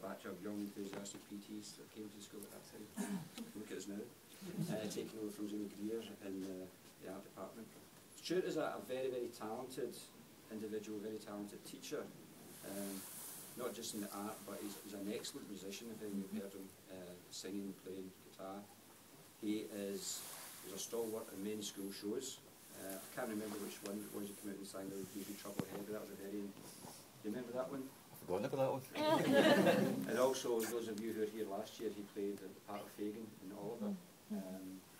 batch of young, enthusiastic PTs that came to the school at that time. Look at us now, taking over from Jimmy Greer in the art department. Stuart is a very, very talented individual, very talented teacher, not just in the art, but he's an excellent musician. If you've heard him singing, playing guitar. He's a stalwart in many school shows. I can't remember which one it was he came out and sang the Baby Trouble Ahead, but that was a very... Do you remember that one? I've forgotten about that one. And also, those of you who were here last year, he played the part of Fagin in Oliver,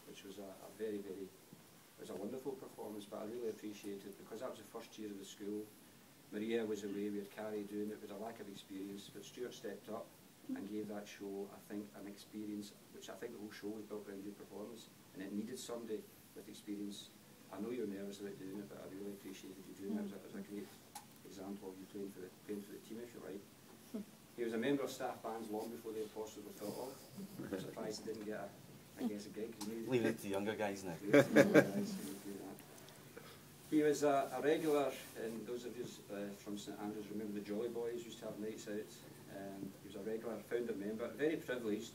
which was a very, very... It was a wonderful performance, but I really appreciated it because that was the first year of the school. Maria was away, we had Carrie doing it, with a lack of experience, but Stuart stepped up and gave that show, I think, an experience, which I think the whole show was built around your performance, and it needed somebody with experience. I know you're nervous about doing it, but I really appreciated you doing it. It was a great example of you playing for the team, if you like. He was a member of staff bands long before the Apostles were thought of. I'm surprised he didn't get a gig. Leave it to younger guys now. He was a regular, and those of you from St Andrews remember the Jolly Boys used to have nights out. He was a regular founder member, very privileged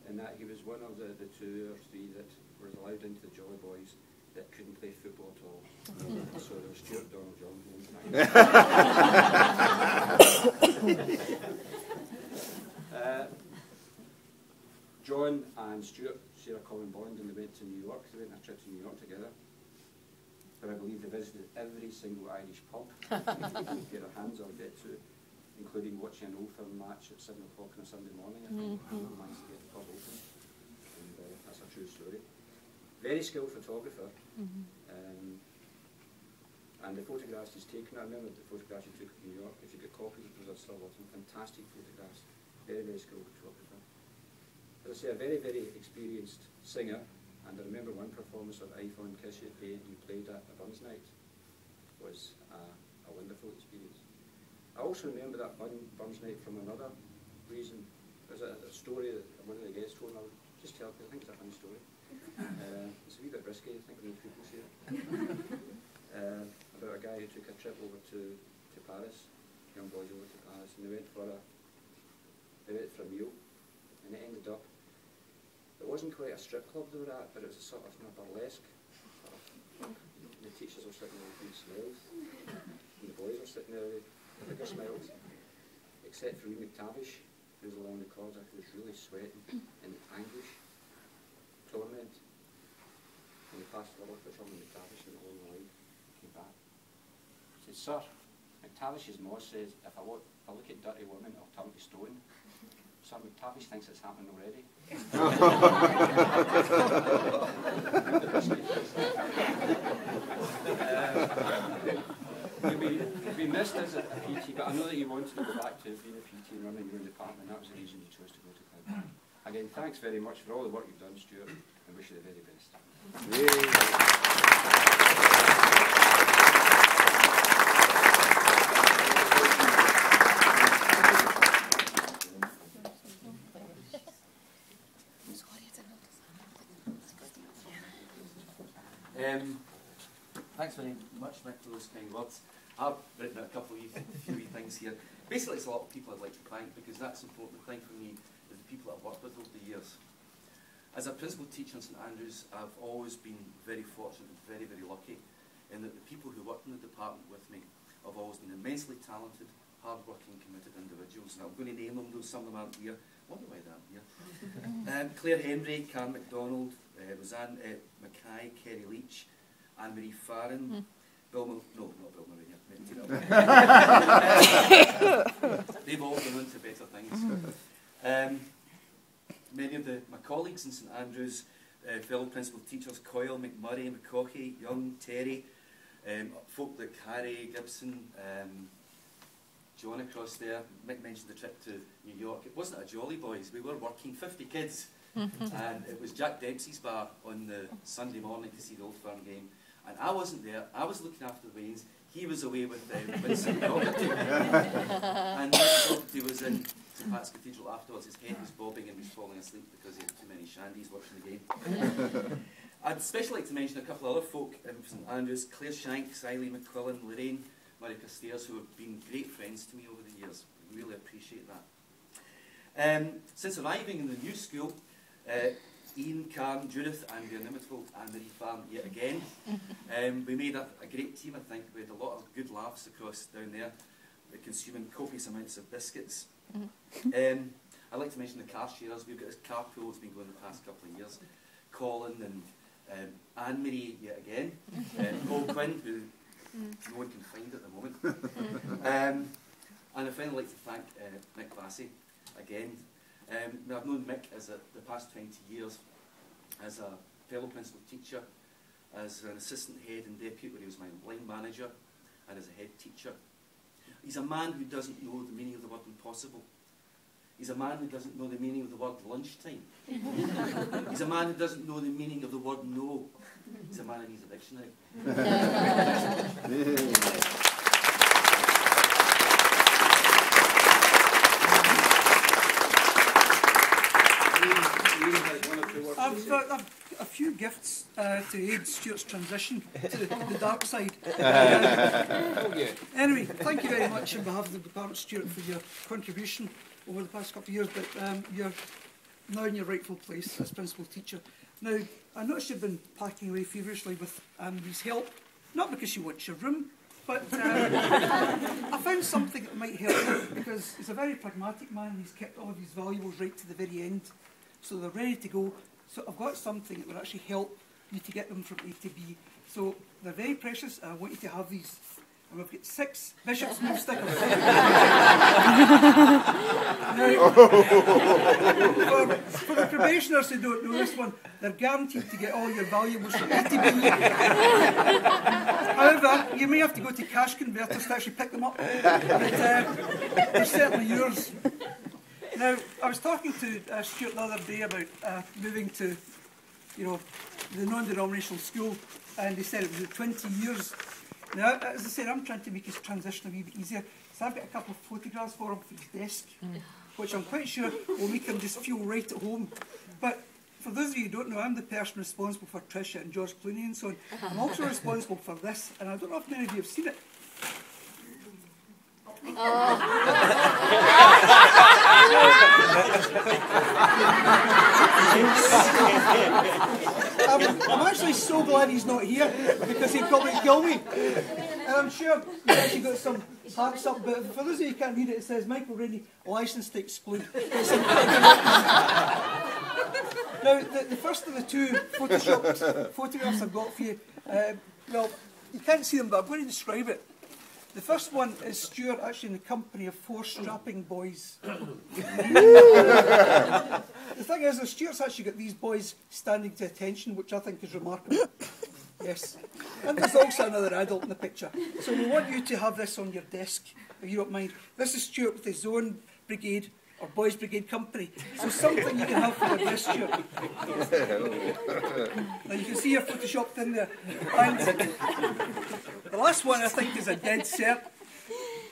in that he was one of the 2 or 3 that were allowed into the Jolly Boys that couldn't play football at all. So there was Stuart, Donald, John. John and Stuart share a common bond, and they went to New York. They went on a trip to New York together. But I believe they visited every single Irish pub they could get their hands on, get to, including watching an Old Firm match at 7 o'clock on a Sunday morning. I think managed to get the pub open, and that's a true story. Very skilled photographer, and the photographs he's taken, I remember the photographs he took in New York. If you get copies of those, I'd still love them. Fantastic photographs. Very, very skilled photographer. As I say, a very, very experienced singer. And I remember one performance of iPhone Kiss You Pay he played at a Burns night. It was a wonderful experience. I also remember that Burns night from another reason. There's a story that one of the guests told me. I'll just tell you, I think it's a funny story. It's a wee bit risky, I think, when people say it. About a guy who took a trip over to Paris, young boys over to Paris, and they went for a meal, and it ended up. It wasn't quite a strip club they were at, but it was a sort of burlesque. The teachers were sitting there with big smiles, and the boys were sitting there with bigger smiles, except for McTavish, who was along the corridor, who was really sweating in anguish, torment. And he passed the look at someone McTavish and the whole line came back. He said, "Sir, McTavish's moss says, if I look at dirty women, I'll turn to stone. Sir, McTavish thinks it's happening already." You'll be missed as a PT, but I know that you wanted to go back to being a PT and running your own department. That was the reason you chose to go to Clyde. Again, thanks very much for all the work you've done, Stuart, and wish you the very best. Thanks very much, Nick, for those kind words. I've written a couple of few things here. Basically, it's a lot of people I'd like to thank, because that's important. The thing for me is the people I've worked with over the years. As a principal teacher in St Andrews, I've always been very fortunate and very, very lucky in that the people who worked in the department with me have always been immensely talented, hard-working, committed individuals. And I'm going to name them, though some of them aren't here. I wonder why they aren't here. Claire Henry, Karen MacDonald, Roseanne Mackay, Kerry Leach, Anne-Marie Farron, Bill no, not Bill Murray, they've all gone on to better things. Many of my colleagues in St Andrews, fellow principal teachers, Coyle, McMurray, McCaughey, Young, Terry, folk like Harry, Gibson, John across there. Mick mentioned the trip to New York. It wasn't a Jolly Boys, we were working 50 kids. And it was Jack Dempsey's bar on the Sunday morning to see the Old Firm game. And I wasn't there, I was looking after the Waynes. He was away with Vincent Doherty. And Doherty was in St Pat's Cathedral afterwards. His head was bobbing and he was falling asleep because he had too many shandies watching the game. I'd especially like to mention a couple of other folk in St Andrews: Claire Shanks, Eileen McQuillan, Lorraine, Marika Stairs, who have been great friends to me over the years. I really appreciate that. Since arriving in the new school, Ian, Karen, Judith and the inimitable Anne-Marie Farm yet again. We made a great team, I think. We had a lot of good laughs across down there. We're consuming copious amounts of biscuits. I'd like to mention the car sharers. We've got this carpool that's been going the past couple of years. Colin and Anne-Marie yet again. Paul Quinn, who no one can find at the moment. And I'd finally like to thank Mick Bassey again. I've known Mick the past 20 years as a fellow principal teacher, as an assistant head and deputy where he was my line manager, and as a head teacher. He's a man who doesn't know the meaning of the word impossible. He's a man who doesn't know the meaning of the word lunchtime. He's a man who doesn't know the meaning of the word no. He's a man who needs a dictionary. I've got a few gifts to aid Stuart's transition to the dark side. Anyway, thank you very much on behalf of the department, Stuart, for your contribution over the past couple of years, but you're now in your rightful place as principal teacher. Now, I noticed you've been packing away feverishly with Anne-Marie's help, not because she wants your room, but I found something that might help you, because he's a very pragmatic man. He's kept all of his valuables right to the very end, so they're ready to go. So I've got something that will actually help you to get them from A to B. So they're very precious, and I want you to have these. And we've got 6 Bishop's Move stickers. Now, for the probationers who don't know this one, they're guaranteed to get all your valuables from A to B. However, you may have to go to cash converters to actually pick them up. But they're certainly yours. Now, I was talking to Stuart the other day about moving to, the non-denominational school, and he said it was 20 years. Now, as I said, I'm trying to make his transition a wee bit easier, so I've got a couple of photographs for him for his desk, which I'm quite sure will make him just feel right at home. But for those of you who don't know, I'm the person responsible for Tricia and George Clooney and so on. I'm also responsible for this, and I don't know if many of you have seen it. I'm actually so glad he's not here, because he'd probably kill me. And I'm sure he's actually got some hacks up, but for those of you who can't read it, it says Michael Rainey, licensed to exclude. Now, the first of the 2 photoshopped photographs I've got for you, well, you can't see them, but I'm going to describe it. The first one is Stuart actually in the company of 4 strapping boys. The thing is, Stuart's actually got these boys standing to attention, which I think is remarkable. Yes. And there's also another adult in the picture. So we want you to have this on your desk, if you don't mind. This is Stuart with his own brigade, or boys brigade company. So something you can have for your desk, Stuart. Now you can see your photoshopped in there. And the last one I think is a dead cert.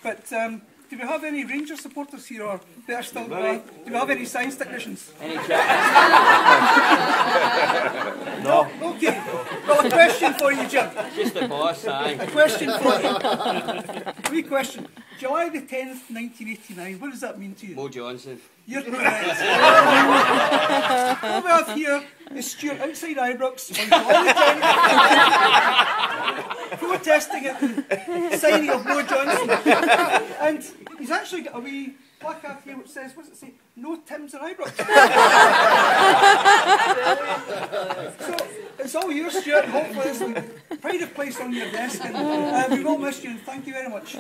But do we have any Ranger supporters here, or better still, do we have any science technicians? Any No. Okay. Well, a question for you, Jim. Just the boss, aye. A question for you. Wee question. July the 10th, 1989. What does that mean to you? Mo Johnson. You're correct. What we have here is Stuart outside Ibrox on July the 10th, protesting at the signing of Mo Johnson. And he's actually got a wee placard here which says, what does it say? No Tims in Ibrox. So it's all yours, Stuart. Hopefully this will be pride of place on your desk. And we will miss you, and thank you very much.